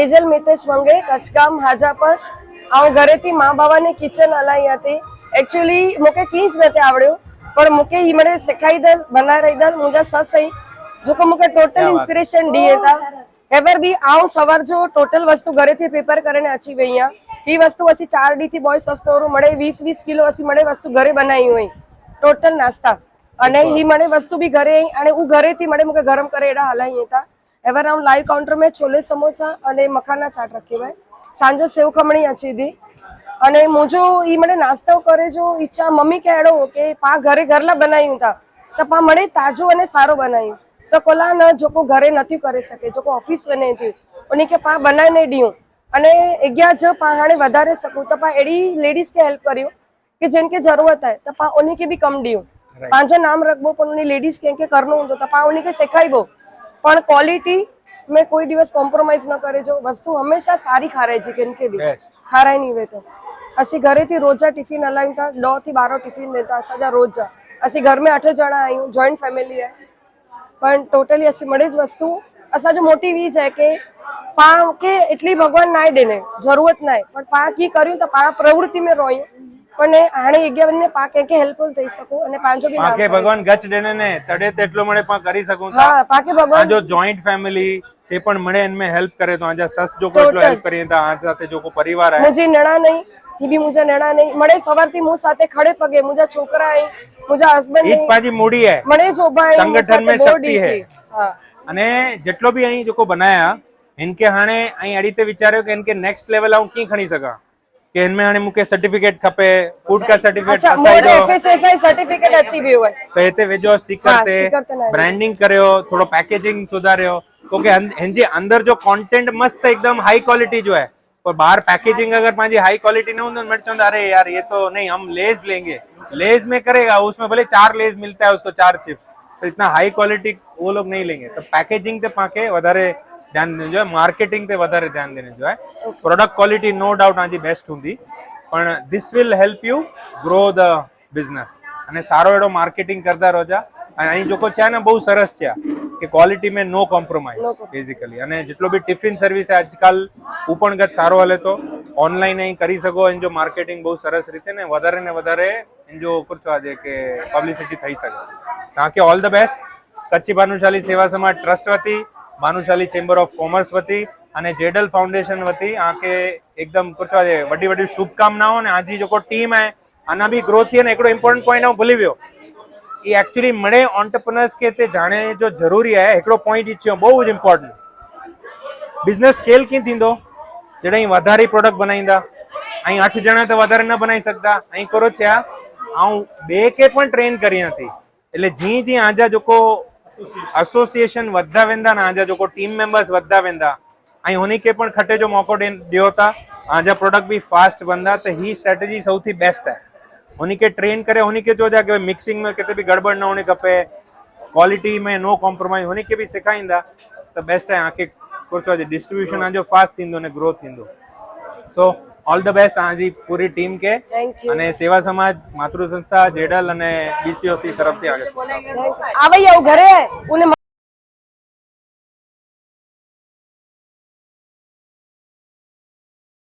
तेजल मितेश मंगे कचगाम हाजापर आऊं घरे थी माँ बाबा ने किचन हलाई हती। एक्चुअली मुके कीज नते आवड्यो पण मुके ही मने सिखाई दल बनाई रही दल मुजा ससई जो को मुके टोटल इंस्पिरेशन दी था। एवर बी आऊं सवार जो टोटल वस्तु घरे थी प्रिपेर करने अची वईया ही वस्तु असी 4 डी थी बॉय सस्तोरू मळे 20-20 किलो असी मळे वस्तु घरे बनाई हुई टोटल नास्ता अने ही मळे वस्तु भी घरे अने उ घरे थी मळे मुके गरम करे एडा हलाई था। एवर हम लाइव काउंटर में छोले समोसा अने मखाना चाट रखी हुई सांजो सेव खमणी अची दी अने मुझो ई मने नास्तो करे जो इच्छा मम्मी के एडो के पा घरे घरला बनाई था तो पा मणे ताजो अने सारो बनाई तो कोला न जो को घरे नथी करे सके जो को ऑफिस बने थी उनी के पा बनाई ने दियो अने एग्या जो पा हाणे वधारे सकू तो पा एडी लेडीज के हेल्प करियो कि जेन के जरूरत है तो पा उनी के भी कम दियो पांचो नाम रखबो पण उनी लेडीज के करनो होतो तो पा उनी के सिखाईबो पण क्वालिटी में कोई दिवस कॉम्प्रोमाइज न करे जो वस्तु हमेशा सारी खाराय जी केन के भी खाराय नहीं वे तो असी घरे थी रोजा टिफिन हलाई था 9 થી 12 टिफिन देता सजा रोजा असी घर में 8 जना आयु जॉइंट फैमिली है पण टोटली असी मळे ज वस्तु असा जो मोटी वीज है के पा के इतली भगवान नाय देने जरूरत नाय पण पा की कर्यु तो पा प्रवृत्ति में रोयो पण हाणे एग्या ने पा के हेल्पफुल થઈ શકું અને પાંચો બી પાકે ભગવાન ગચ દેને ને તડે તેટલો મળે પા કરી શકું હા પાકે ભગવાન જો જોઈન્ટ ફેમિલી से पण મળે इनमें हेल्प करे तो आजा सस जो को એટલો हेल्प કરી તા આજ સાથે जो को परिवार है मुझे नड़ा नहीं ही भी मुझे नड़ा नहीं मळे सवारती मु साथे खड़े पगे मुझा छोकरा है मुझा हस्बैंड ईच पाजी मूडी है मळे जो भाई संगठन में शक्ति है हां અને જેટલો બી અહીં जो को बनाया इनके हाणे અહીં અડીતે વિચાર્યો કે इनके नेक्स्ट लेवल आऊं की खणी सका કે इनमें हाणे मुके सर्टिफिकेट खपे फूड का सर्टिफिकेट अच्छा मोरे एफएसएसआई सर्टिफिकेट अची भी हुए तो एते वेजो स्टिकर ते ब्रांडिंग कर्यो थोड़ो पैकेजिंग सुधार्यो क्योंकि इनजे अंदर जो कंटेंट मस्त एकदम हाई क्वालिटी जो है और बाहर पैकेजिंग अगर पांजी हाई क्वालिटी न हो तो मैं चंद अरे यार ये तो नहीं हम लेज लेंगे लेज में करेगा उसमें भले 4 लेज मिलता है उसको 4 चिप्स तो इतना हाई क्वालिटी वो लोग नहीं लेंगे तो पैकेजिंग ते पाके वधारे ध्यान देने जो है मार्केटिंग ते वधारे ध्यान देने जो है प्रोडक्ट क्वालिटी नो डाउट आजी बेस्ट हुंदी पण this will help you grow the business અને સારો એડો માર્કેટિંગ કરતા રોજા અને અહીં જો કો છે ને બહુ સરસ છે કે ક્વોલિટી મે નો કોમ્પ્રોમાઇઝ બેઝિકલી અને જેટલો બી ટિફિન સર્વિસ આજકાલ ઉપણગત સારો હલે તો ઓનલાઈન અહીં કરી શકો એન જો માર્કેટિંગ બહુ સરસ રીતે ને વધારે એન જો કરજો આજે કે પબ્લિસિટી થઈ શકે તાકે all the best Kutchi Bhanushali Seva Samaj trust વતી भानुशाली चेम्बर ऑफ कॉमर्स वती અને જેડલ फाउंडेशन वती आके एकदम कुछ वडी वडी शुभकामनाओं ने आजी जो को टीम है आना भी ग्रोथ है ने एकड़ो इंपोर्टेंट पॉइंट हूं भूली गयो ई एक्चुअली मळे एंटरप्रेन्योर्स के ते जाने जो जरूरी है एकड़ो पॉइंट इच्छो बहुत इंपोर्टेंट बिजनेस स्केल की थींदो जडे ही वधारी प्रोडक्ट बनाईंदा अहीं 8 जणा तो वधारे न बनाई सकता अहीं करो छे आऊं बे के पण ट्रेन करी नथी એટલે जी जी आजा जो को एसोसिएशन वधा वेंदा ना आजा जो को टीम मेंबर्स वधा वेंदा अहीं होनी के पण खटे जो मौको दियो था आजा प्रोडक्ट भी फास्ट बनदा तो ही स्ट्रेटजी सौथी बेस्ट है होनी के ट्रेन करे होनी के जो जा के मिक्सिंग में किते भी गड़बड़ न होने खपे क्वालिटी में नो कॉम्प्रोमाइज होनी के भी सिखाईंदा तो बेस्ट है आके कुछ डिस्ट्रीब्यूशन आजो फास्ट थींदो ने ग्रोथ थींदो सो ऑल द बेस्ट आजी पूरी टीम के અને સેવા સમાજ માતૃ સંસ્થા જેડલ અને બીસીઓસી તરફથી આગે આવે આવ ઘરે ઉને